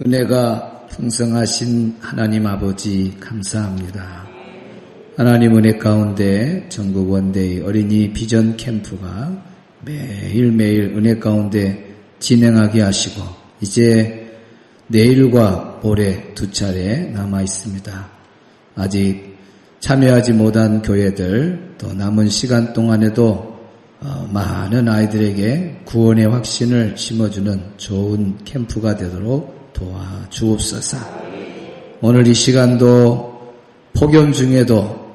은혜가 풍성하신 하나님 아버지 감사합니다. 하나님 은혜 가운데 전국 원데이 어린이 비전 캠프가 매일매일 은혜 가운데 진행하게 하시고 이제 내일과 모레 2차례 남아 있습니다. 아직 참여하지 못한 교회들 또 남은 시간 동안에도 많은 아이들에게 구원의 확신을 심어주는 좋은 캠프가 되도록 도와주옵소서. 오늘 이 시간도 폭염 중에도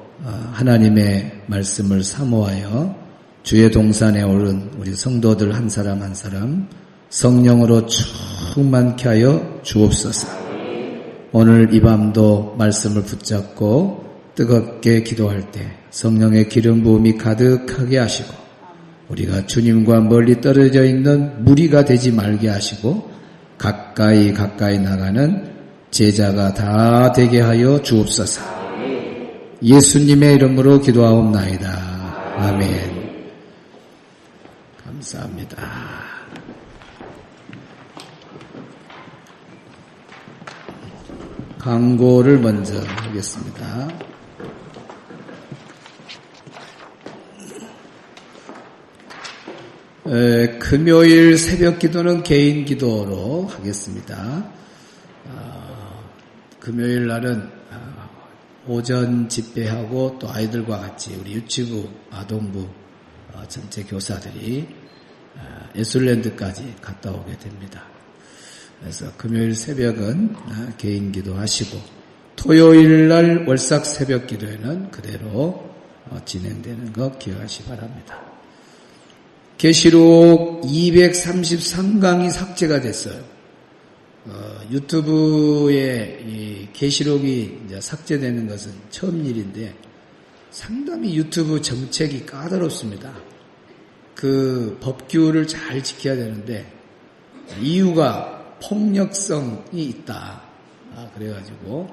하나님의 말씀을 사모하여 주의 동산에 오른 우리 성도들 한 사람 한 사람 성령으로 충만케 하여 주옵소서. 오늘 이 밤도 말씀을 붙잡고 뜨겁게 기도할 때 성령의 기름 부음이 가득하게 하시고 우리가 주님과 멀리 떨어져 있는 무리가 되지 말게 하시고 가까이 나가는 제자가 다 되게 하여 주옵소서. 예수님의 이름으로 기도하옵나이다. 아멘. 감사합니다. 광고를 먼저 하겠습니다. 금요일 새벽 기도는 개인 기도로 하겠습니다. 금요일 날은 오전 집회하고 또 아이들과 같이 우리 유치부, 아동부 전체 교사들이 예술랜드까지 갔다 오게 됩니다. 그래서 금요일 새벽은 개인 기도하시고 토요일 날 월삭 새벽 기도회는 그대로 진행되는 것 기억하시 바랍니다. 계시록 233강이 삭제가 됐어요. 유튜브에 이 계시록이 이제 삭제되는 것은 처음 일인데 상당히 유튜브 정책이 까다롭습니다. 그 법규를 잘 지켜야 되는데 이유가 폭력성이 있다. 그래가지고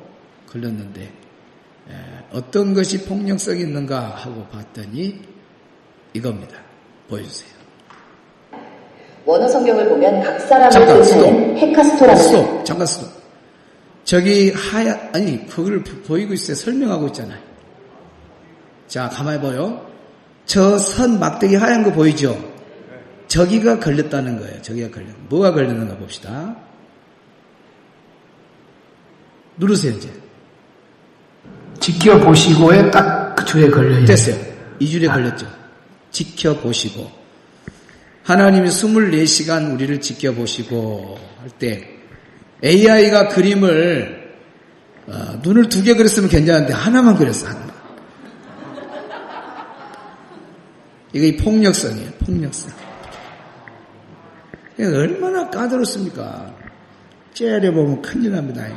걸렸는데 어떤 것이 폭력성이 있는가 하고 봤더니 이겁니다. 보여주세요. 원어 성경을 보면 각 사람을 뜻하는 헤카스토라는 잠깐 스톱. 저기 그걸 보이고 있어요. 설명하고 있잖아요. 자, 가만히 봐요. 저 선 막대기 하얀 거 보이죠? 저기가 걸렸다는 거예요. 저기가 걸렸. 뭐가 걸렸는가 봅시다. 누르세요, 이제. 지켜보시고에 딱 그 줄에 걸려요. 됐어요. 이 줄에 걸렸죠. 지켜보시고. 하나님이 24시간 우리를 지켜보시고 할 때 AI가 그림을 눈을 2개 그렸으면 괜찮은데 하나만 그렸어. 하나만. 이게 폭력성이에요. 폭력성. 얼마나 까다롭습니까? 째려보면 큰일 납니다.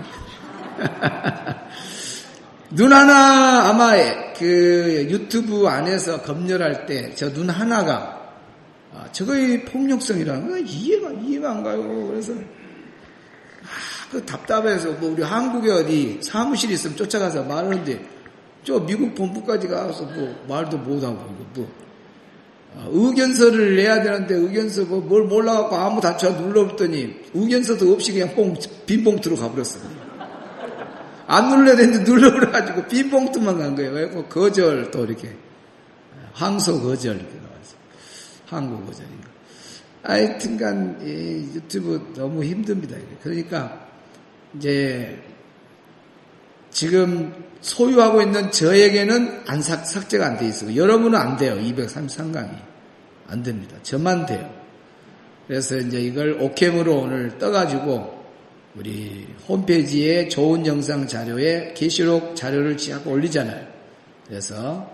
눈 하나 아마 그 유튜브 안에서 검열할 때 저 눈 하나가 저거의 폭력성이라는 거 이해가 안 가요. 그래서 그 답답해서 뭐 우리 한국에 어디 사무실 있으면 쫓아가서 말하는데 저 미국 본부까지 가서 뭐 말도 못하고 뭐 의견서를 내야 되는데 의견서 뭘 몰라갖고 아무 다쳐 눌러봤더니 의견서도 없이 그냥 빈 봉투로 가버렸어요. 안 눌러야 되는데 눌러버려가지고 빈 봉투만 간 거예요. 그래서 거절 또 이렇게 황소 거절 이렇게 나와서 한국 거절인가. 하여튼간 이 유튜브 너무 힘듭니다. 그러니까 이제 지금 소유하고 있는 저에게는 삭제가 안 돼 있어요. 여러분은 안 돼요. 233강이 안 됩니다. 저만 돼요. 그래서 이제 이걸 오캠으로 오늘 떠가지고 우리 홈페이지에 좋은 영상 자료에 계시록 자료를 지하고 올리잖아요. 그래서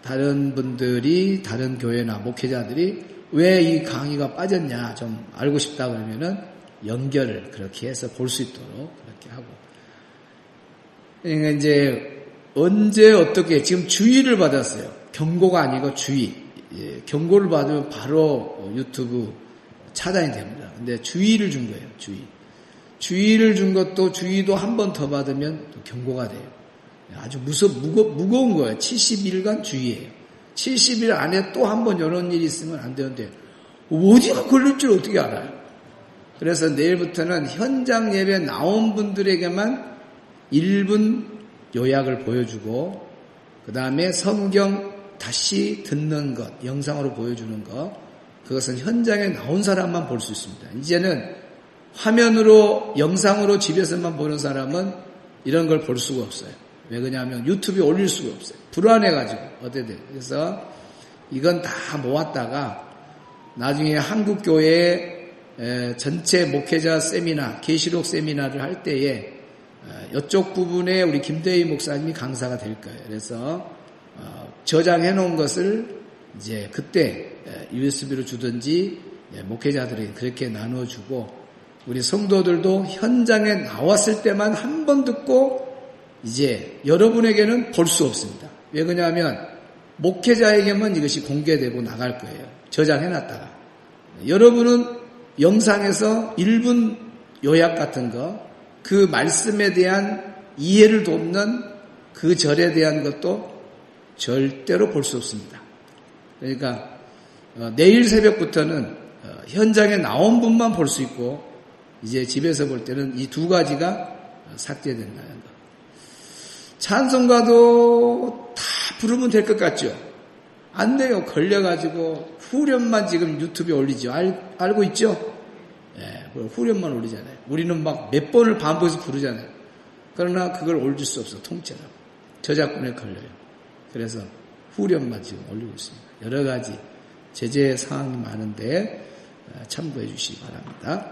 다른 분들이 다른 교회나 목회자들이 왜 이 강의가 빠졌냐 좀 알고 싶다 그러면은 연결을 그렇게 해서 볼 수 있도록 그렇게 하고. 그러니까 이제 언제 어떻게 지금 주의를 받았어요. 경고가 아니고 주의. 경고를 받으면 바로 유튜브 차단이 됩니다. 근데 주의를 준 거예요. 주의를 준 것도 주의도 한 번 더 받으면 또 경고가 돼요. 아주 무거운 거예요. 70일간 주의예요. 70일 안에 또 한 번 이런 일이 있으면 안 되는데 어디가 걸릴 줄 어떻게 알아요? 그래서 내일부터는 현장 예배 나온 분들에게만 1분 요약을 보여주고 그 다음에 성경 다시 듣는 것, 영상으로 보여주는 것, 그것은 현장에 나온 사람만 볼 수 있습니다. 이제는 화면으로 영상으로 집에서만 보는 사람은 이런 걸 볼 수가 없어요. 왜 그러냐면 유튜브에 올릴 수가 없어요. 불안해가지고 어때돼. 그래서 이건 다 모았다가 나중에 한국교회 전체 목회자 세미나, 계시록 세미나를 할 때에 이쪽 부분에 우리 김대희 목사님이 강사가 될 거예요. 그래서 저장해 놓은 것을 이제 그때 USB로 주든지 목회자들에게 그렇게 나눠주고 우리 성도들도 현장에 나왔을 때만 한 번 듣고 이제 여러분에게는 볼 수 없습니다. 왜 그러냐면 목회자에게만 이것이 공개되고 나갈 거예요. 저장해 놨다가. 여러분은 영상에서 1분 요약 같은 거, 그 말씀에 대한 이해를 돕는 그 절에 대한 것도 절대로 볼 수 없습니다. 그러니까 내일 새벽부터는 현장에 나온 분만 볼 수 있고 이제 집에서 볼 때는 이 두 가지가 삭제된다는 것. 찬송가도 다 부르면 될 것 같죠? 안 돼요. 걸려가지고 후렴만 지금 유튜브에 올리죠. 알고 있죠? 예, 후렴만 올리잖아요. 우리는 막 몇 번을 반복해서 부르잖아요. 그러나 그걸 올릴 수 없어. 통째로. 저작권에 걸려요. 그래서 후렴만 지금 올리고 있습니다. 여러 가지 제재 사항이 많은데 참고해 주시기 바랍니다.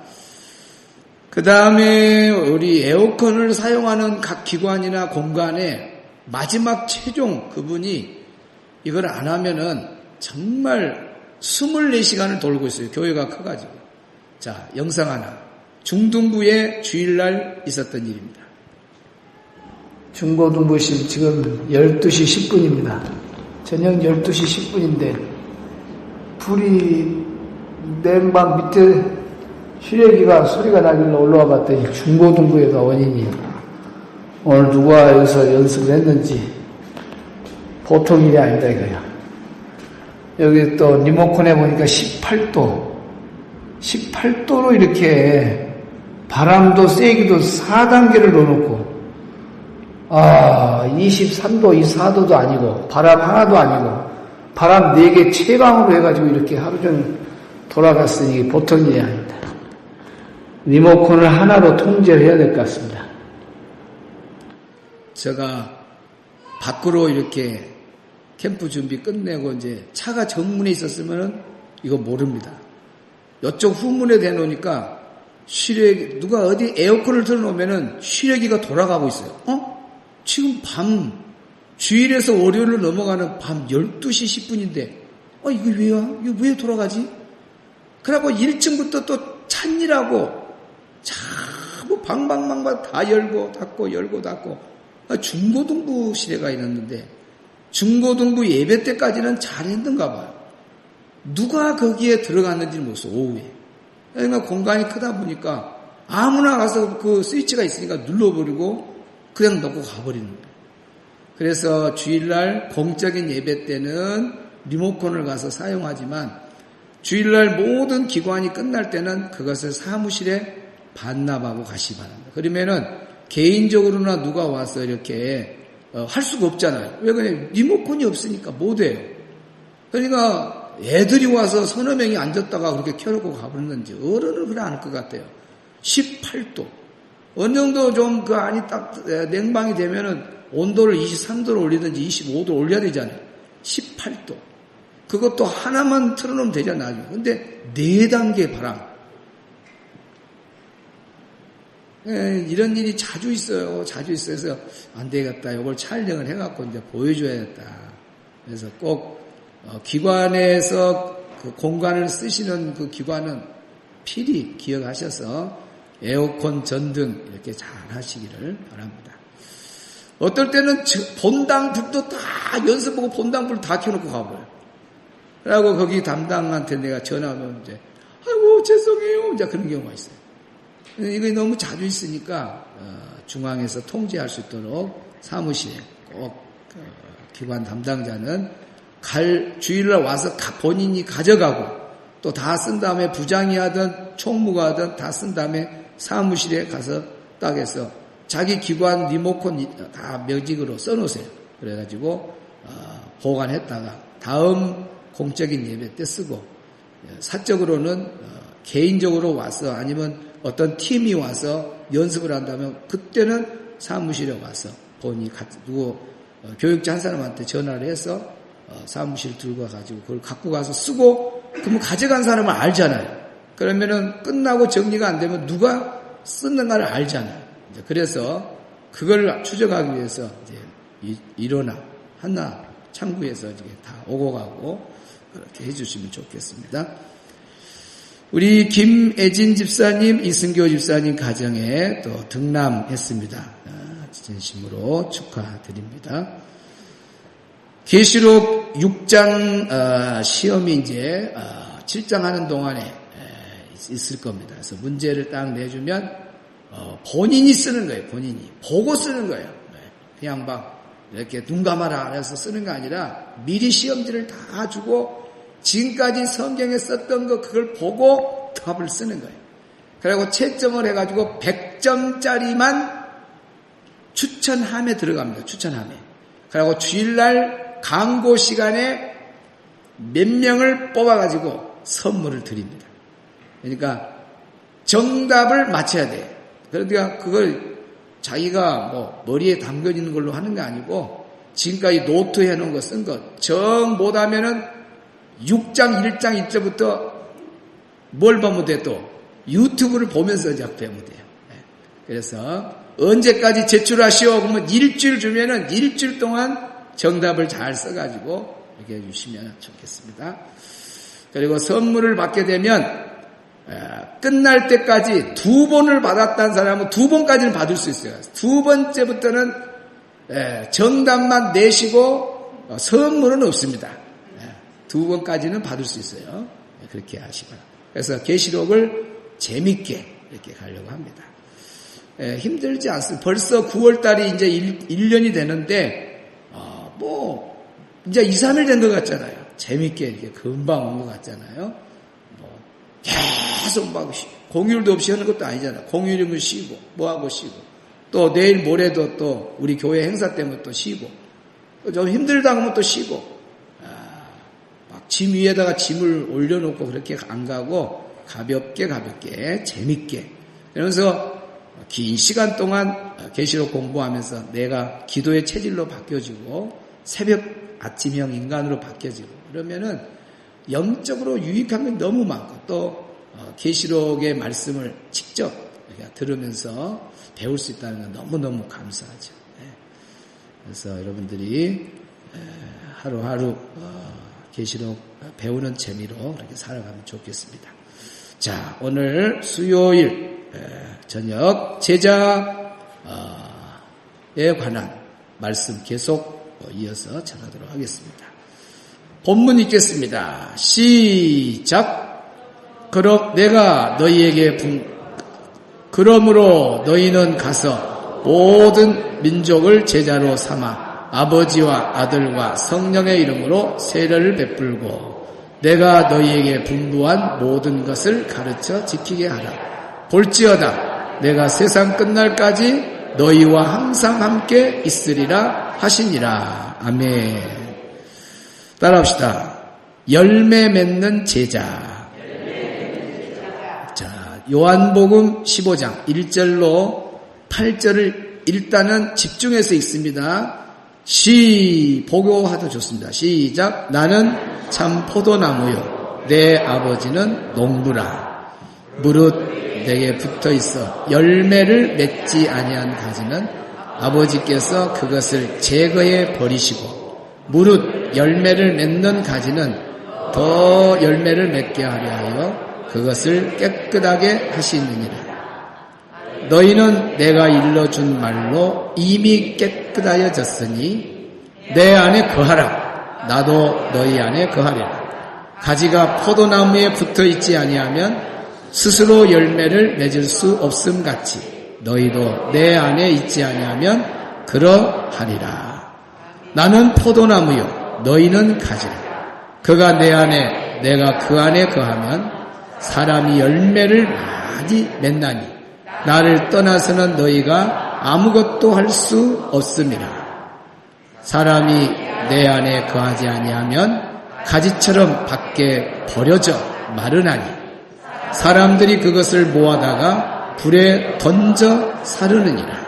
그 다음에 우리 에어컨을 사용하는 각 기관이나 공간에 마지막 최종 그분이 이걸 안 하면은 정말 24시간을 돌고 있어요. 교회가 커가지고. 자, 영상 하나. 중등부의 주일날 있었던 일입니다. 중고등부심 지금 12시 10분입니다. 저녁 12시 10분인데 불이 냉방 밑에 실외기가 소리가 나길래 올라와 봤더니 중고등부에가 원인이. 오늘 누가 여기서 연습을 했는지 보통 일이 아니다 이거야. 여기 또 리모컨에 보니까 18도로 이렇게 바람도 세기도 4단계를 넣어놓고 23도, 24도도 아니고 바람 하나도 아니고 바람 4개 최강으로 해가지고 이렇게 하루 종일 돌아갔으니 보통 일이 아닙니다. 리모컨을 하나로 통제를 해야 될 것 같습니다. 제가 밖으로 이렇게 캠프 준비 끝내고 이제 차가 정문에 있었으면은 이거 모릅니다. 이쪽 후문에 대놓으니까 실외기, 누가 어디 에어컨을 틀어놓으면은 실외기가 돌아가고 있어요. 지금 밤, 주일에서 월요일로 넘어가는 밤 12시 10분인데, 이거 왜야? 이거 왜 돌아가지? 그러고 1층부터 또 찬이라고 뭐 방방방방 다 열고 닫고 열고 닫고 중고등부 시대가 있었는데 중고등부 예배 때까지는 잘했는가 봐요. 누가 거기에 들어갔는지 모르겠어. 오후에. 그러니까 공간이 크다 보니까 아무나 가서 그 스위치가 있으니까 눌러버리고 그냥 넣고 가버리는 거예요. 그래서 주일날 공적인 예배 때는 리모컨을 가서 사용하지만 주일날 모든 기관이 끝날 때는 그것을 사무실에 반납하고 가시기 바랍니다. 그러면은 개인적으로나 누가 와서 이렇게 할 수가 없잖아요. 왜 그래? 리모컨이 없으니까 못해요. 그러니까 애들이 와서 서너 명이 앉았다가 그렇게 켜놓고 가버렸는지 어른은 그래 안 할 것 같아요. 18도. 어느 정도 좀 그 안이 딱 냉방이 되면은 온도를 23도로 올리든지 25도 올려야 되잖아요. 18도. 그것도 하나만 틀어놓으면 되잖아요. 근데 4단계 바람. 이런 일이 자주 있어요. 자주 있어요. 그래서 안 되겠다. 이걸 촬영을 해갖고 이제 보여줘야겠다. 그래서 꼭 기관에서 그 공간을 쓰시는 그 기관은 필히 기억하셔서 에어컨 전등 이렇게 잘 하시기를 바랍니다. 어떨 때는 본당 불도 다 연습하고 본당 불 다 켜놓고 가버려요. 그러고 거기 담당한테 내가 전화하면 이제 아이고 죄송해요. 이제 그런 경우가 있어요. 이거 너무 자주 있으니까 중앙에서 통제할 수 있도록 사무실에 꼭 기관 담당자는 주일날 와서 본인이 가져가고 또 다 쓴 다음에 부장이 하든 총무가 하든 다 쓴 다음에 사무실에 가서 딱 해서 자기 기관 리모컨 다 명직으로 써놓으세요. 그래가지고 보관했다가 다음 공적인 예배 때 쓰고, 사적으로는 개인적으로 와서 아니면 어떤 팀이 와서 연습을 한다면 그때는 사무실에 와서 본인이 누구 교육자 한 사람한테 전화를 해서 사무실 들고 가가지고 그걸 갖고 가서 쓰고, 그러면 가져간 사람은 알잖아요. 그러면은 끝나고 정리가 안 되면 누가 쓰는가를 알잖아요. 이제 그래서 그걸 추적하기 위해서 이제 일어나 하나 창구에서 이제 다 오고 가고 그렇게 해주시면 좋겠습니다. 우리 김애진 집사님, 이승교 집사님 가정에 또 등남했습니다. 진심으로 축하드립니다. 계시록 6장 시험이 이제 7장 하는 동안에 있을 겁니다. 그래서 문제를 딱 내주면 본인이 쓰는 거예요. 본인이 보고 쓰는 거예요. 그냥 막 이렇게 눈 감아라 해서 쓰는 거 아니라 미리 시험지를 다 주고 지금까지 성경에 썼던 거 그걸 보고 답을 쓰는 거예요. 그리고 채점을 해가지고 100점짜리만 추천함에 들어갑니다. 추천함에. 그리고 주일날 강고 시간에 몇 명을 뽑아가지고 선물을 드립니다. 그러니까 정답을 맞춰야 돼요. 그러니까 그걸 자기가 뭐 머리에 담겨 있는 걸로 하는 게 아니고 지금까지 노트 해놓은 거 쓴 거 정 못하면은 6장 1장 1절부터 뭘 보면 돼? 또 유튜브를 보면서 이제 배우면 돼요. 그래서 언제까지 제출하시오? 그러면 일주일 주면은 일주일 동안 정답을 잘 써가지고 이렇게 해주시면 좋겠습니다. 그리고 선물을 받게 되면 끝날 때까지 2번을 받았다는 사람은 2번까지는 받을 수 있어요. 2번째부터는 정답만 내시고 선물은 없습니다. 2번까지는 받을 수 있어요. 그렇게 하시고. 그래서 계시록을 재밌게 이렇게 가려고 합니다. 힘들지 않습니다. 벌써 9월달이 이제 1년이 되는데 이제 2, 3일 된 것 같잖아요. 재밌게 이렇게 금방 온 것 같잖아요. 계속 막 공휴일도 없이 하는 것도 아니잖아요. 공휴일이면 쉬고 뭐하고 쉬고 또 내일 모레도 또 우리 교회 행사 때문에 또 쉬고 좀 힘들다 하면 또 쉬고 막 짐 위에다가 짐을 올려놓고 그렇게 안 가고 가볍게 재밌게 그러면서 긴 시간 동안 계시록 공부하면서 내가 기도의 체질로 바뀌어지고 새벽 아침형 인간으로 바뀌어지고 그러면은 영적으로 유익한 게 너무 많고 또 계시록의 말씀을 직접 들으면서 배울 수 있다는 건 너무너무 감사하죠. 그래서 여러분들이 하루하루 계시록 배우는 재미로 이렇게 살아가면 좋겠습니다. 자, 오늘 수요일 저녁 제자에 관한 말씀 계속 이어서 전하도록 하겠습니다. 본문 읽겠습니다. 시작. 그러므로 너희는 가서 모든 민족을 제자로 삼아 아버지와 아들과 성령의 이름으로 세례를 베풀고 내가 너희에게 분부한 모든 것을 가르쳐 지키게 하라. 볼지어다 내가 세상 끝날까지 너희와 항상 함께 있으리라 하시니라. 아멘. 따라합시다. 열매 맺는 제자. 자, 요한복음 15장 1절로 8절을 일단은 집중해서 읽습니다. 보고하도 좋습니다. 시작. 나는 참 포도나무요 내 아버지는 농부라. 무릇 내게 붙어 있어 열매를 맺지 아니한 가지는 아버지께서 그것을 제거해 버리시고 무릇 열매를 맺는 가지는 더 열매를 맺게 하려 하여 그것을 깨끗하게 하시느니라. 너희는 내가 일러준 말로 이미 깨끗하여졌으니 내 안에 거하라. 나도 너희 안에 거하리라. 가지가 포도나무에 붙어 있지 아니하면 스스로 열매를 맺을 수 없음 같이 너희도 내 안에 있지 아니하면 그러하리라. 나는 포도나무요 너희는 가지라. 그가 내 안에 내가 그 안에 거하면 사람이 열매를 많이 맺나니 나를 떠나서는 너희가 아무것도 할 수 없음이라. 사람이 내 안에 거하지 아니하면 가지처럼 밖에 버려져 마르나니 사람들이 그것을 모아다가 불에 던져 사르느니라.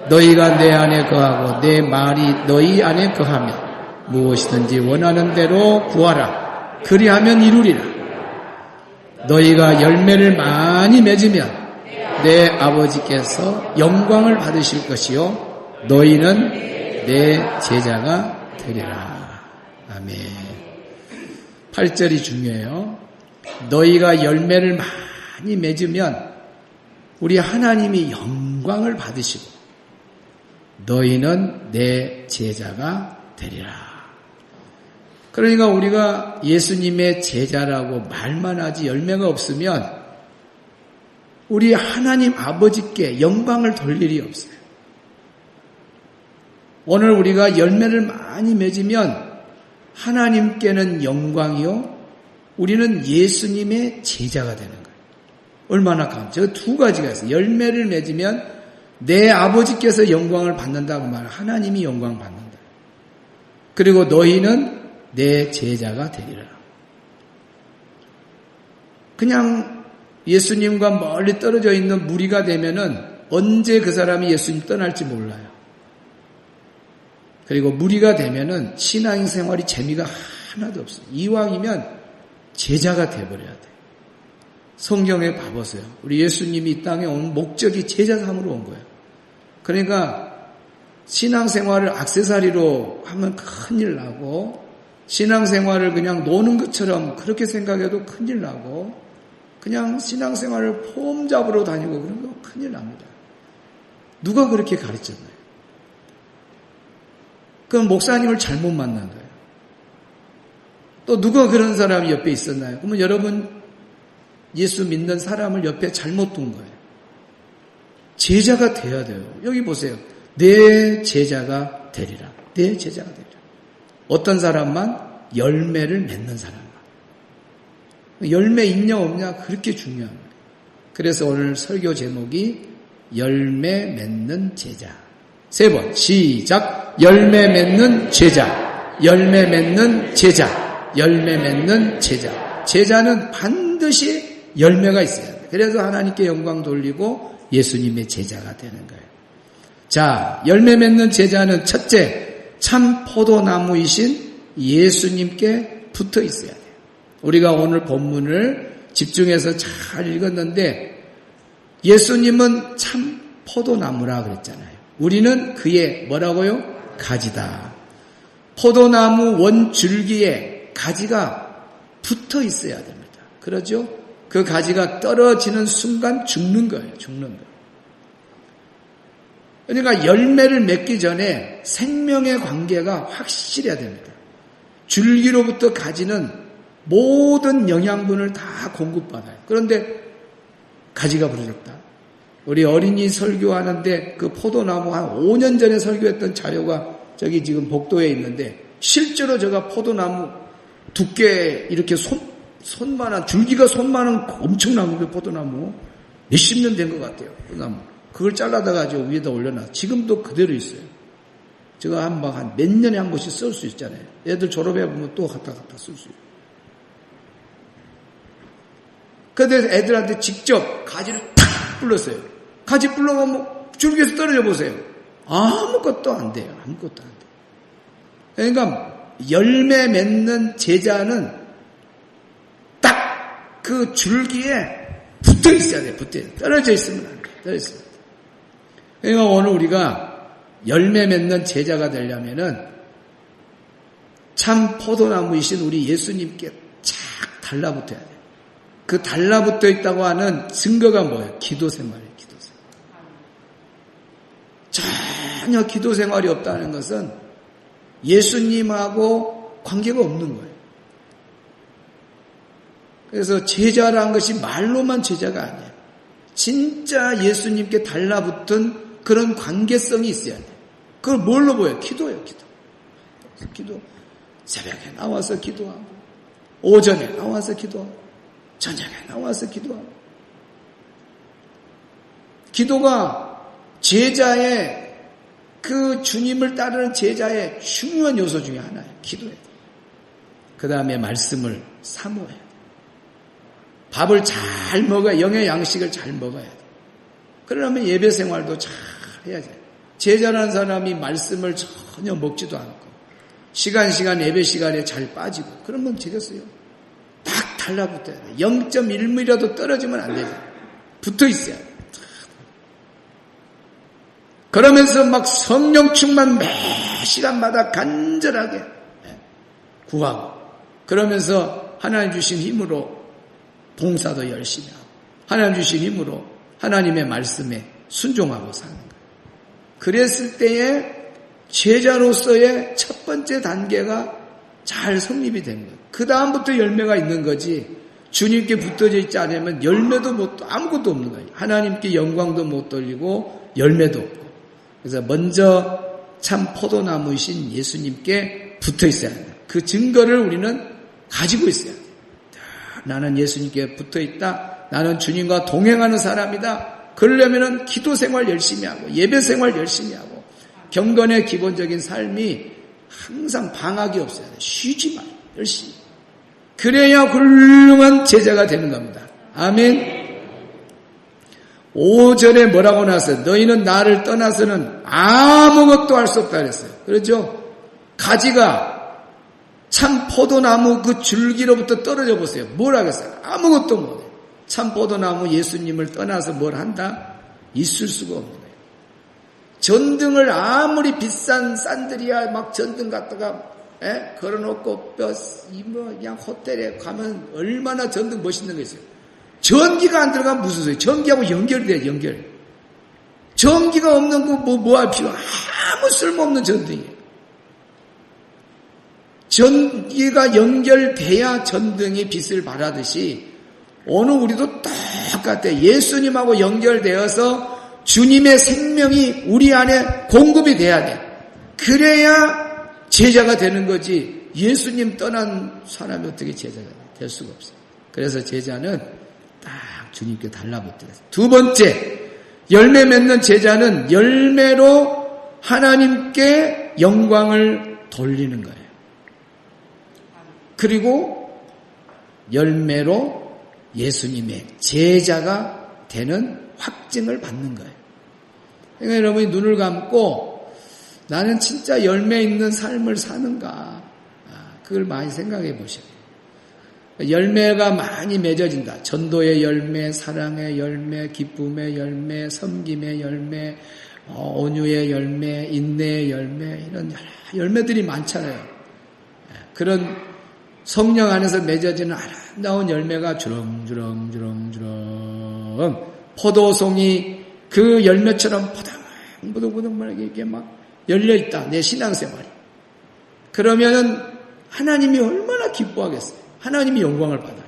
너희가 내 안에 거하고 내 말이 너희 안에 거하면 무엇이든지 원하는 대로 구하라. 그리하면 이루리라. 너희가 열매를 많이 맺으면 내 아버지께서 영광을 받으실 것이요 너희는 내 제자가 되리라. 아멘. 8절이 중요해요. 너희가 열매를 많이 맺으면 우리 하나님이 영광을 받으시고 너희는 내 제자가 되리라. 그러니까 우리가 예수님의 제자라고 말만 하지 열매가 없으면 우리 하나님 아버지께 영광을 돌릴 일이 없어요. 오늘 우리가 열매를 많이 맺으면 하나님께는 영광이요 우리는 예수님의 제자가 되는 거예요. 얼마나 강한 저 두 가지가 있어요. 열매를 맺으면 내 아버지께서 영광을 받는다고 말해요. 하나님이 영광 받는다. 그리고 너희는 내 제자가 되리라. 그냥 예수님과 멀리 떨어져 있는 무리가 되면은 언제 그 사람이 예수님 떠날지 몰라요. 그리고 무리가 되면은 신앙 생활이 재미가 하나도 없어요. 이왕이면 제자가 돼버려야 돼요. 성경에 봐보세요. 우리 예수님이 이 땅에 온 목적이 제자 삼으러 온 거예요. 그러니까 신앙생활을 액세서리로 하면 큰일 나고 신앙생활을 그냥 노는 것처럼 그렇게 생각해도 큰일 나고 그냥 신앙생활을 폼 잡으러 다니고 그런 거 큰일 납니다. 누가 그렇게 가르쳤나요? 그건 목사님을 잘못 만난 거예요. 또 누가 그런 사람이 옆에 있었나요? 그러면 여러분 예수 믿는 사람을 옆에 잘못 둔 거예요. 제자가 돼야 돼요. 여기 보세요. 내 제자가 되리라. 내 제자가 되리라. 어떤 사람만? 열매를 맺는 사람만. 열매 있냐 없냐 그렇게 중요한 거예요. 그래서 오늘 설교 제목이 열매 맺는 제자. 3번 시작. 열매 맺는 제자. 열매 맺는 제자. 열매 맺는 제자. 제자는 반드시 열매가 있어야 돼요. 그래서 하나님께 영광 돌리고 예수님의 제자가 되는 거예요. 자, 열매 맺는 제자는 첫째, 참 포도나무이신 예수님께 붙어 있어야 돼요. 우리가 오늘 본문을 집중해서 잘 읽었는데 예수님은 참 포도나무라 그랬잖아요. 우리는 그의 뭐라고요? 가지다. 포도나무 원줄기에 가지가 붙어 있어야 됩니다. 그러죠? 그 가지가 떨어지는 순간 죽는 거예요. 죽는 거예요. 그러니까 열매를 맺기 전에 생명의 관계가 확실해야 됩니다. 줄기로부터 가지는 모든 영양분을 다 공급받아요. 그런데 가지가 부러졌다. 우리 어린이 설교하는데 그 포도나무 한 5년 전에 설교했던 자료가 저기 지금 복도에 있는데 실제로 제가 포도나무 두께 이렇게 손만한 줄기가 손만한 엄청난 그 포도나무 몇십 년 된 것 같아요. 포도나무. 그걸 잘라다 가지고 위에다 올려놔. 지금도 그대로 있어요. 제가 한 몇 년에 한 번씩 쓸 수 있잖아요. 애들 졸업해 보면 또 갖다 쓸 수 있어요. 그래서 애들한테 직접 가지를 탁 불렀어요. 가지 불러보면 줄기에서 떨어져 보세요. 아무것도 안 돼요. 아무것도 안 돼요. 그러니까 열매 맺는 제자는 딱 그 줄기에 붙어 있어야 돼요. 붙어 있어요. 떨어져 있으면 안 돼요. 떨어져 있으면 안 돼요. 그러니까 오늘 우리가 열매 맺는 제자가 되려면은 참 포도나무이신 우리 예수님께 착 달라붙어야 돼요. 그 달라붙어 있다고 하는 증거가 뭐예요? 기도 생활이에요. 기도 생활. 전혀 기도 생활이 없다는 것은 예수님하고 관계가 없는 거예요. 그래서 제자라는 것이 말로만 제자가 아니에요. 진짜 예수님께 달라붙은 그런 관계성이 있어야 돼요. 그걸 뭘로 보여요? 기도예요. 기도. 새벽에 나와서 기도하고 오전에 나와서 기도하고 저녁에 나와서 기도하고. 기도가 제자의 그 주님을 따르는 제자의 중요한 요소 중에 하나예요. 기도해야 돼. 그 다음에 말씀을 사모해야 돼. 밥을 잘 먹어야, 영의 양식을 잘 먹어야 돼. 그러려면 예배 생활도 잘 해야 돼. 제자라는 사람이 말씀을 전혀 먹지도 않고 시간 예배 시간에 잘 빠지고 그러면 되겠어요. 딱 달라붙어야 돼. 0.1mm라도 떨어지면 안 되죠. 붙어 있어야 돼. 그러면서 막 성령 충만 매 시간마다 간절하게 구하고 그러면서 하나님 주신 힘으로 봉사도 열심히 하고 하나님 주신 힘으로 하나님의 말씀에 순종하고 사는 거예요. 그랬을 때에 제자로서의 첫 번째 단계가 잘 성립이 된 거예요. 그 다음부터 열매가 있는 거지 주님께 붙어져 있지 않으면 열매도 아무것도 없는 거예요. 하나님께 영광도 못 돌리고 열매도 없고. 그래서 먼저 참 포도나무이신 예수님께 붙어 있어야 한다. 그 증거를 우리는 가지고 있어야 한다. 나는 예수님께 붙어 있다. 나는 주님과 동행하는 사람이다. 그러려면은 기도 생활 열심히 하고 예배 생활 열심히 하고 경건의 기본적인 삶이 항상 방학이 없어야 돼. 쉬지 마. 열심히. 그래야 훌륭한 제자가 되는 겁니다. 아멘. 5절에 뭐라고 나왔어요? 너희는 나를 떠나서는 아무것도 할 수 없다 그랬어요. 그렇죠? 가지가 참 포도나무 그 줄기로부터 떨어져 보세요. 뭘 하겠어요? 아무것도 못해요. 참 포도나무 예수님을 떠나서 뭘 한다? 있을 수가 없는 거예요. 전등을 아무리 비싼 산들이야 막 전등 갖다가 걸어놓고 그냥 호텔에 가면 얼마나 전등 멋있는 거 있어요. 전기가 안 들어가면 무슨 소리예요? 전기하고 연결돼요, 연결. 전기가 없는 거 뭐할 필요? 아무 쓸모없는 전등이에요. 전기가 연결돼야 전등이 빛을 발하듯이 오늘 우리도 똑같아요. 예수님하고 연결되어서 주님의 생명이 우리 안에 공급이 돼야 돼. 그래야 제자가 되는 거지. 예수님 떠난 사람이 어떻게 제자가 될 수가 없어요. 그래서 제자는 딱 주님께 달라붙어요. 두 번째, 열매 맺는 제자는 열매로 하나님께 영광을 돌리는 거예요. 그리고 열매로 예수님의 제자가 되는 확증을 받는 거예요. 그러니까 여러분이 눈을 감고 나는 진짜 열매 있는 삶을 사는가, 그걸 많이 생각해 보셔야 돼요. 열매가 많이 맺어진다. 전도의 열매, 사랑의 열매, 기쁨의 열매, 섬김의 열매, 온유의 열매, 인내의 열매, 이런 열매들이 많잖아요. 그런 성령 안에서 맺어지는 아름다운 열매가 주렁주렁 포도송이 그 열매처럼 포동포동포동 이렇게 막 열려있다. 내 신앙생활이. 그러면은 하나님이 얼마나 기뻐하겠어요. 하나님이 영광을 받아요.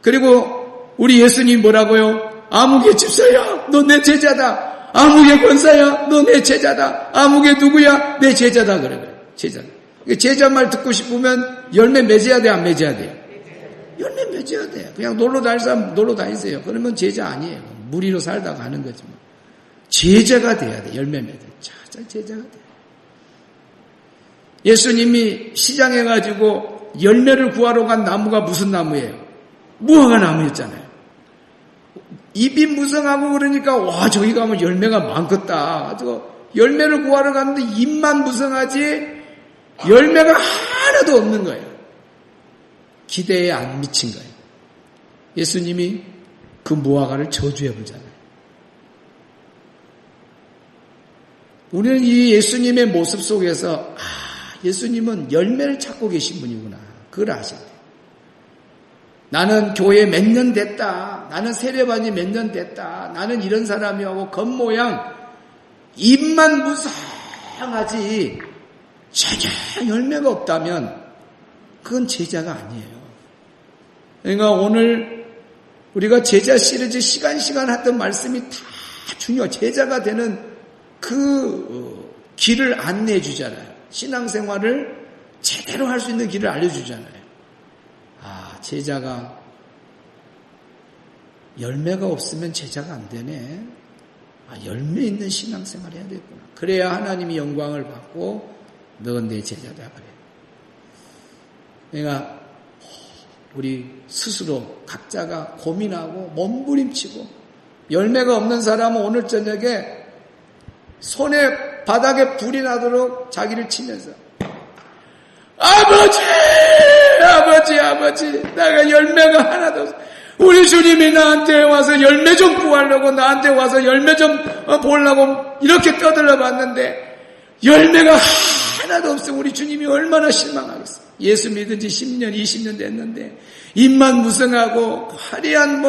그리고 우리 예수님 뭐라고요? 아무개 집사야, 너 내 제자다. 아무개 권사야, 너 내 제자다. 아무개 누구야? 내 제자다. 그래요. 제자다. 제자 말 듣고 싶으면 열매 맺어야 돼, 안 맺어야 돼요? 열매 맺어야 돼요. 그냥 놀러 다닐 사람 놀러 다니세요. 그러면 제자 아니에요. 무리로 살다 가는 거지 뭐. 제자가 돼야 돼. 열매 맺어야 돼. 제자가 돼. 예수님이 시장에 가지고 열매를 구하러 간 나무가 무슨 나무예요? 무화과 나무였잖아요. 입이 무성하고 그러니까 와 저기 가면 열매가 많겠다. 열매를 구하러 갔는데 입만 무성하지 열매가 하나도 없는 거예요. 기대에 안 미친 거예요. 예수님이 그 무화과를 저주해 보잖아요. 우리는 이 예수님의 모습 속에서 예수님은 열매를 찾고 계신 분이구나. 그걸 아셔야 돼요. 나는 교회 몇 년 됐다. 나는 세례반이 몇 년 됐다. 나는 이런 사람이하고 겉모양 입만 무성하지 전혀 열매가 없다면 그건 제자가 아니에요. 그러니까 오늘 우리가 제자 시리즈 시간 했던 말씀이 다 중요해요. 제자가 되는 그 길을 안내해 주잖아요. 신앙생활을 제대로 할 수 있는 길을 알려주잖아요. 제자가 열매가 없으면 제자가 안 되네. 열매 있는 신앙생활 해야 되겠구나. 그래야 하나님이 영광을 받고 너는 내 제자다 그래. 그러니까 우리 스스로 각자가 고민하고 몸부림치고 열매가 없는 사람은 오늘 저녁에 손에 바닥에 불이 나도록 자기를 치면서 아버지 내가 열매가 하나도 없어. 우리 주님이 나한테 와서 열매 좀 구하려고 나한테 와서 열매 좀 보려고 이렇게 떠들러 봤는데 열매가 하나도 없어. 우리 주님이 얼마나 실망하겠어. 예수 믿은 지 10년 20년 됐는데 입만 무성하고 화려한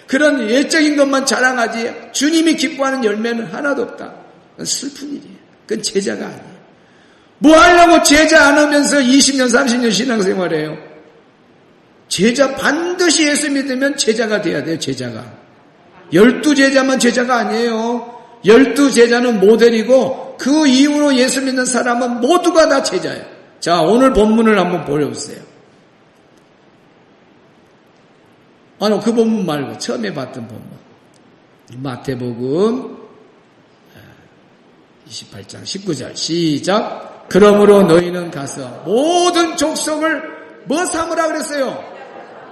그런 외적인 것만 자랑하지 주님이 기뻐하는 열매는 하나도 없다. 그건 슬픈 일이에요. 그건 제자가 아니에요. 뭐 하려고 제자 안 하면서 20년 30년 신앙생활해요. 제자 반드시 예수 믿으면 제자가 돼야 돼요. 제자가 12제자만 제자가 아니에요. 12제자는 모델이고 그 이후로 예수 믿는 사람은 모두가 다 제자예요. 자, 오늘 본문을 한번 보여보세요. 그 본문 말고 처음에 봤던 본문 마태복음 28장 19절 시작. 그러므로 너희는 가서 모든 족속을 뭐 삼으라 그랬어요?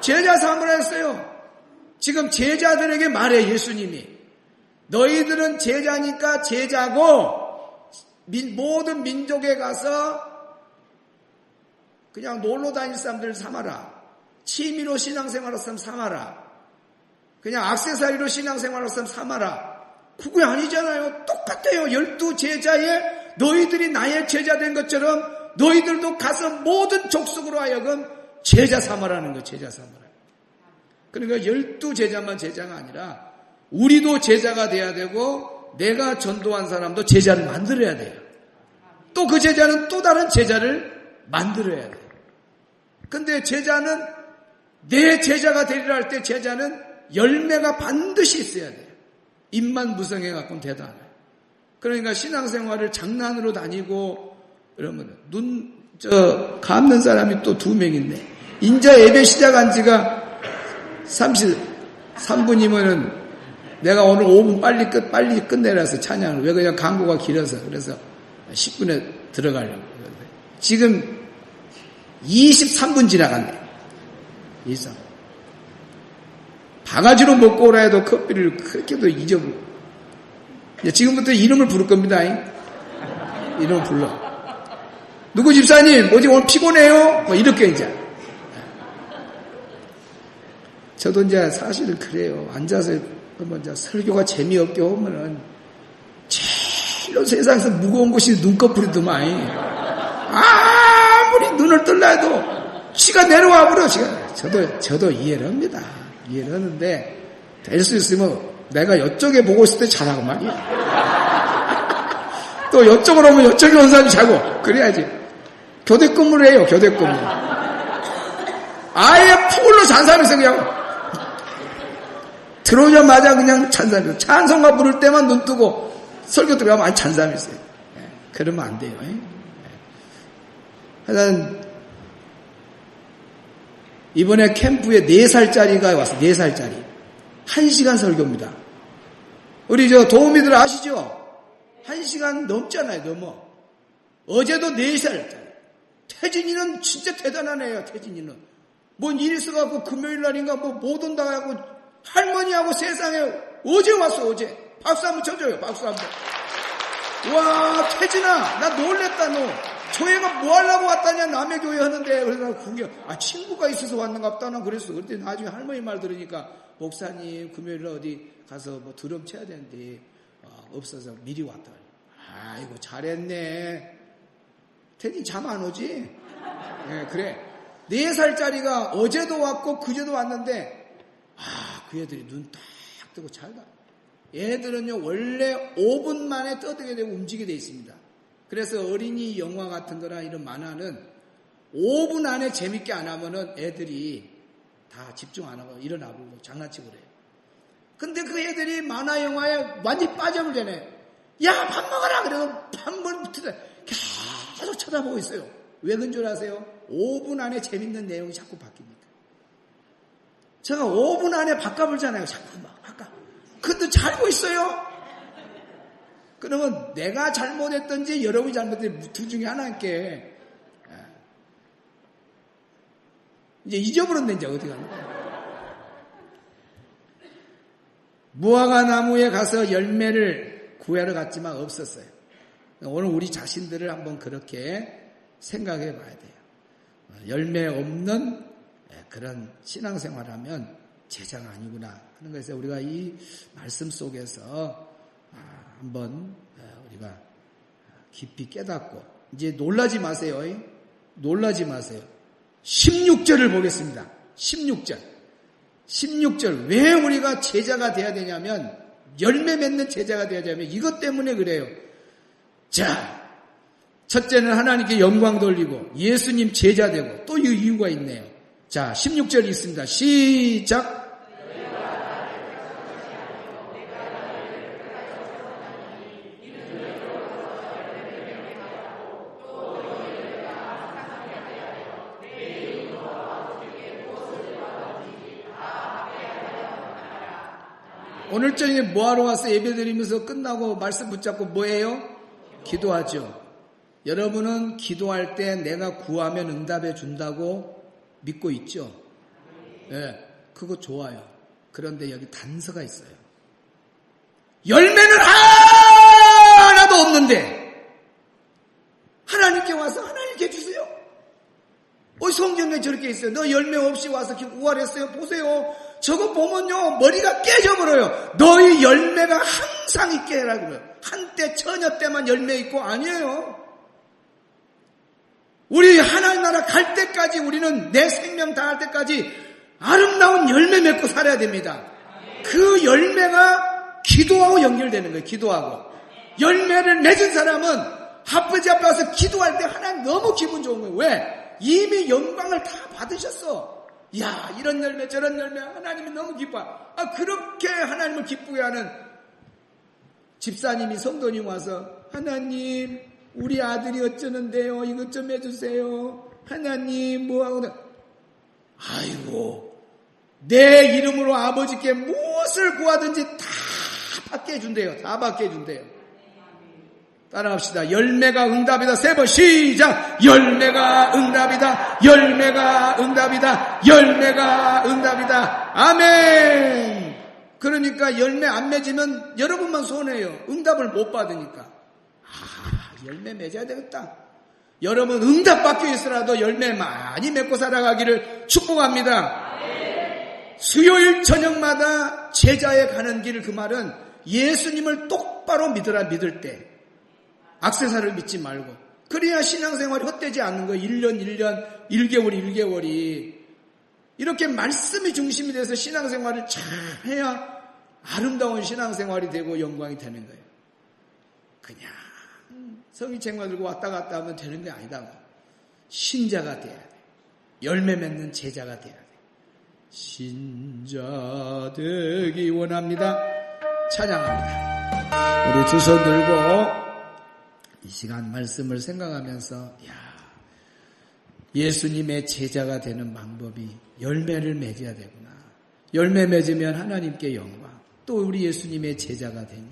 제자 삼으라 했어요. 지금 제자들에게 말해 예수님이 너희들은 제자니까 제자고 모든 민족에 가서 그냥 놀러 다닐 사람들 삼아라. 취미로 신앙생활할 사람 삼아라. 그냥 액세서리로 신앙생활할 사람 삼아라. 그게 아니잖아요. 똑같아요. 12제자에 너희들이 나의 제자 된 것처럼 너희들도 가서 모든 족속으로 하여금 제자 삼아라는 거. 제자 삼아라. 그러니까 12제자만 제자가 아니라 우리도 제자가 돼야 되고 내가 전도한 사람도 제자를 만들어야 돼요. 또 그 제자는 또 다른 제자를 만들어야 돼요. 근데 제자는 내 제자가 되리라 할 때 제자는 열매가 반드시 있어야 돼요. 입만 무성해갖고는 되도 않아요. 그러니까 신앙생활을 장난으로 다니고 이러면 감는 사람이 또 2명 있네. 인자 예배 시작한 지가 33분이면은 내가 오늘 5분 빨리 끝내라서 찬양을. 왜 그냥 광고가 길어서. 그래서 10분에 들어가려고. 지금 23분 지나갔네. 이상. 바가지로 먹고 오라 해도 커피를 그렇게도 잊어버려. 지금부터 이름을 부를 겁니다. 이름을 불러. 누구 집사님, 뭐지 오늘 피곤해요? 뭐 이렇게 이제. 저도 이제 사실은 그래요. 앉아서 이제 설교가 재미없게 오면은 제일로 세상에서 무거운 것이 눈꺼풀이더만. 아무리 눈을 뜰라 해도 치가 내려와 버려. 저도 이해를 합니다. 이해를 하는데 될 수 있으면 내가 이쪽에 보고 있을 때 잘하고 말이야. 또 이쪽으로 오면 이쪽에 온 사람이 자고 그래야지. 교대 근무를 해요. 교대 근무. 아예 풀로 잔삼에서 그냥 들어오자마자 그냥 찬삼이. 찬송가 부를 때만 눈 뜨고 설교 들어가면 찬삼이 있어요. 그러면 안 돼요. 하여튼 이번에 캠프에 4살짜리가 왔어요. 4살짜리. 1시간 설교입니다. 우리 도우미들 아시죠? 1시간 넘잖아요. 넘어. 어제도 4살짜리. 태진이는 진짜 대단한 애예요. 태진이는. 뭔 일 있어갖고 금요일 날인가 못 온다 하고 할머니하고 세상에 어제 왔어. 어제. 박수 한번 쳐줘요. 박수 한번. 와, 태진아, 나 놀랬다 너. 저 애가 뭐 하려고 왔다냐. 남의 교회 하는데. 그래서 구경. 친구가 있어서 왔는가 보다. 난 그랬어. 그런데 나중에 할머니 말 들으니까 목사님 금요일에 어디 가서 드럼 쳐야 되는데 없어서 미리 왔다. 아이고 잘했네. 태진 잠 안 오지? 그래. 4살짜리가 어제도 왔고 그제도 왔는데 그 애들이 눈 딱 뜨고 잘 가. 얘들은요 원래 5분 만에 떠들게 되고 움직이게 돼 있습니다. 그래서 어린이 영화 같은 거나 이런 만화는 5분 안에 재밌게 안 하면은 애들이 다 집중 안 하고 일어나고 장난치고 그래요. 근데 그 애들이 만화 영화에 완전히 빠져버리네. 야, 밥 먹어라! 그래서 밥 먹으면 계속 쳐다보고 있어요. 왜 그런 줄 아세요? 5분 안에 재밌는 내용이 자꾸 바뀝니다. 제가 5분 안에 바꿔보잖아요. 잠깐만, 바꿔. 근데 잘고 있어요. 그러면 내가 잘못했던지 여러분이 잘못했던지 둘 중에 하나께 이제 잊어버렸네. 이제 어디 가는 거야. 무화과 나무에 가서 열매를 구하러 갔지만 없었어요. 오늘 우리 자신들을 한번 그렇게 생각해 봐야 돼요. 열매 없는 그런 신앙생활하면 제자가 아니구나 하는 것에서 우리가 이 말씀 속에서 한번 우리가 깊이 깨닫고 이제 놀라지 마세요. 놀라지 마세요. 16절을 보겠습니다. 16절. 왜 우리가 제자가 돼야 되냐면 열매 맺는 제자가 돼야 되냐면 이것 때문에 그래요. 자, 첫째는 하나님께 영광 돌리고 예수님 제자 되고 또 이 이유가 있네요. 자, 16절이 있습니다. 시작. 오늘 저녁에 뭐하러 와서 예배드리면서 끝나고 말씀 붙잡고 뭐해요? 기도하죠. 여러분은 기도할 때 내가 구하면 응답해 준다고 믿고 있죠? 네, 그거 좋아요. 그런데 여기 단서가 있어요. 열매는 하나도 없는데 하나님께 와서 하나님께 주세요. 성경에 저렇게 있어요. 너 열매 없이 와서 구하랬어요. 보세요. 저거 보면요 머리가 깨져버려요. 너희 열매가 항상 있게 해라 그래요. 한때 처녀 때만 열매 있고 아니에요. 우리 하나님 나라 갈 때까지 우리는 내 생명 다할 때까지 아름다운 열매 맺고 살아야 됩니다. 그 열매가 기도하고 연결되는 거예요. 기도하고 열매를 맺은 사람은 아버지 앞에 와서 기도할 때 하나님 너무 기분 좋은 거예요. 왜? 이미 영광을 다 받으셨어. 야, 이런 열매 저런 열매 하나님이 너무 기뻐. 그렇게 하나님을 기쁘게 하는 집사님이 성도님 와서 하나님 우리 아들이 어쩌는데요. 이것 좀 해주세요. 하나님 뭐하고 아이고 내 이름으로 아버지께 무엇을 구하든지 다 받게 해준대요. 다 받게 해준대요. 따라합시다. 열매가 응답이다. 3번 시작. 열매가 응답이다. 열매가 응답이다. 열매가 응답이다. 아멘. 그러니까 열매 안 맺으면 여러분만 손해요. 응답을 못 받으니까. 열매 맺어야 되겠다. 여러분 응답 받기 위해서라도 열매 많이 맺고 살아가기를 축복합니다. 수요일 저녁마다 제자에 가는 길, 그 말은 예수님을 똑바로 믿으라. 믿을 때 액세서리를 믿지 말고, 그래야 신앙생활이 헛되지 않는 거예요. 1년 1개월이 이렇게 말씀이 중심이 돼서 신앙생활을 잘 해야 아름다운 신앙생활이 되고 영광이 되는 거예요. 그냥 성의책만 들고 왔다 갔다 하면 되는 게 아니다. 신자가 돼야 돼. 열매 맺는 제자가 돼야 돼. 신자 되기 원합니다. 찬양합니다. 우리 두 손 들고 이 시간 말씀을 생각하면서 예수님의 제자가 되는 방법이 열매를 맺어야 되구나. 열매 맺으면 하나님께 영광. 또 우리 예수님의 제자가 되니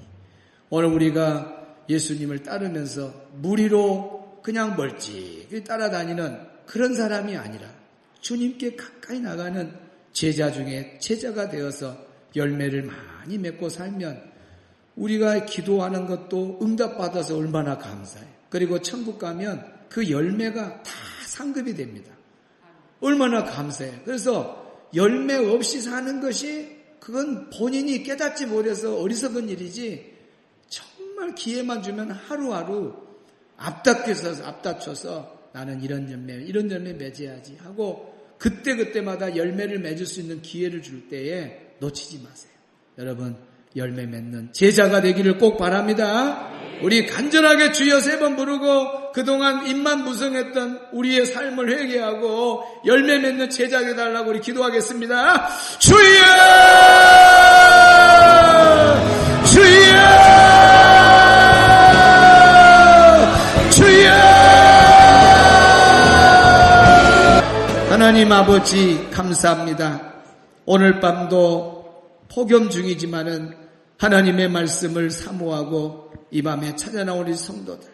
오늘 우리가 예수님을 따르면서 무리로 그냥 멀찍이 따라다니는 그런 사람이 아니라 주님께 가까이 나가는 제자 중에 제자가 되어서 열매를 많이 맺고 살면 우리가 기도하는 것도 응답받아서 얼마나 감사해요. 그리고 천국 가면 그 열매가 다 상급이 됩니다. 얼마나 감사해요. 그래서 열매 없이 사는 것이 그건 본인이 깨닫지 못해서 어리석은 일이지, 정말 기회만 주면 하루하루 앞다쳐서 나는 이런 열매 맺어야지 하고 그때마다 열매를 맺을 수 있는 기회를 줄 때에 놓치지 마세요. 여러분 열매 맺는 제자가 되기를 꼭 바랍니다. 우리 간절하게 주여 3번 부르고 그동안 입만 무성했던 우리의 삶을 회개하고 열매 맺는 제자가 되달라고 우리 기도하겠습니다. 주여! 주여! 주여! 하나님 아버지 감사합니다. 오늘 밤도 폭염 중이지만은 하나님의 말씀을 사모하고 이 밤에 찾아나온 우리 성도들,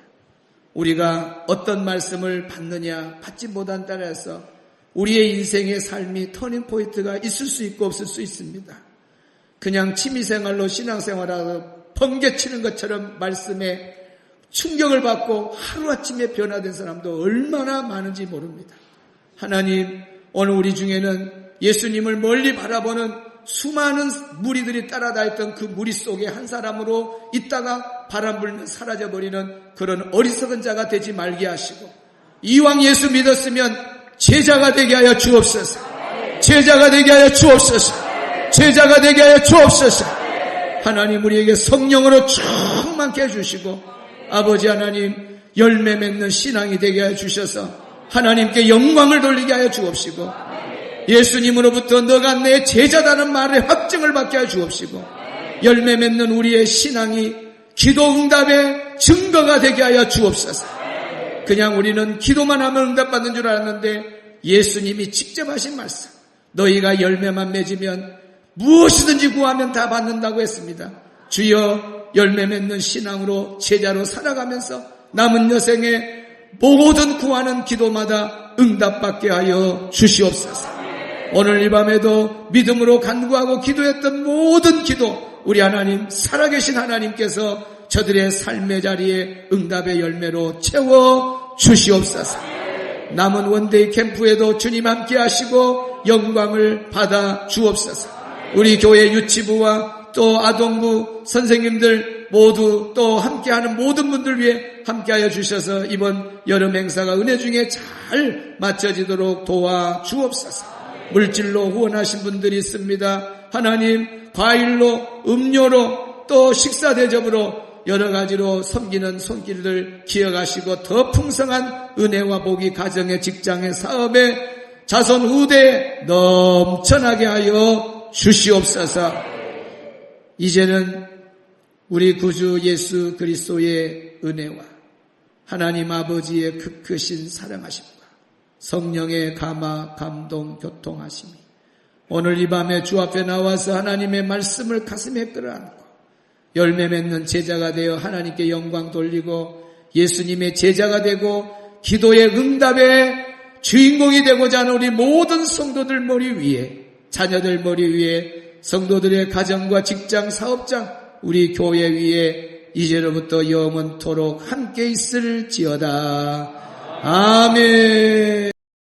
우리가 어떤 말씀을 받느냐 받지 못한 따라서 우리의 인생의 삶이 터닝포인트가 있을 수 있고 없을 수 있습니다. 그냥 취미생활로 신앙생활하고 번개치는 것처럼 말씀에 충격을 받고 하루아침에 변화된 사람도 얼마나 많은지 모릅니다. 하나님, 오늘 우리 중에는 예수님을 멀리 바라보는 수많은 무리들이 따라다녔던 그 무리 속에 한 사람으로 있다가 바람 불면 사라져버리는 그런 어리석은 자가 되지 말게 하시고, 이왕 예수 믿었으면 제자가 되게 하여 주옵소서. 제자가 되게 하여 주옵소서. 제자가 되게 하여 주옵소서. 하나님, 우리에게 성령으로 충만케 해주시고, 아버지 하나님, 열매 맺는 신앙이 되게 하여 주셔서 하나님께 영광을 돌리게 하여 주옵시고, 예수님으로부터 너가 내 제자다는 말의 확증을 받게 하여 주옵시고, 열매 맺는 우리의 신앙이 기도 응답의 증거가 되게 하여 주옵소서. 그냥 우리는 기도만 하면 응답받는 줄 알았는데 예수님이 직접 하신 말씀, 너희가 열매만 맺으면 무엇이든지 구하면 다 받는다고 했습니다. 주여, 열매 맺는 신앙으로 제자로 살아가면서 남은 여생에 모든 구하는 기도마다 응답받게 하여 주시옵소서. 오늘 이 밤에도 믿음으로 간구하고 기도했던 모든 기도, 우리 하나님, 살아계신 하나님께서 저들의 삶의 자리에 응답의 열매로 채워 주시옵소서. 남은 원데이 캠프에도 주님 함께 하시고 영광을 받아 주옵소서. 우리 교회 유치부와 또 아동부 선생님들 모두 또 함께하는 모든 분들 위해 함께하여 주셔서 이번 여름 행사가 은혜 중에 잘 마쳐지도록 도와 주옵소서. 물질로 후원하신 분들이 있습니다. 하나님, 과일로, 음료로, 또 식사 대접으로 여러 가지로 섬기는 손길들 기억하시고 더 풍성한 은혜와 복이 가정에, 직장에, 사업에, 자손 후대에 넘쳐나게 하여 주시옵소서. 이제는 우리 구주 예수 그리스도의 은혜와 하나님 아버지의 크크신 사랑하심과 성령의 감화, 감동, 교통하심이 오늘 이 밤에 주 앞에 나와서 하나님의 말씀을 가슴에 끌어안고 열매 맺는 제자가 되어 하나님께 영광 돌리고 예수님의 제자가 되고 기도의 응답의 주인공이 되고자 하는 우리 모든 성도들 머리 위에, 자녀들 머리 위에, 성도들의 가정과 직장, 사업장, 우리 교회 위에 이제로부터 영원토록 함께 있을지어다. 아멘.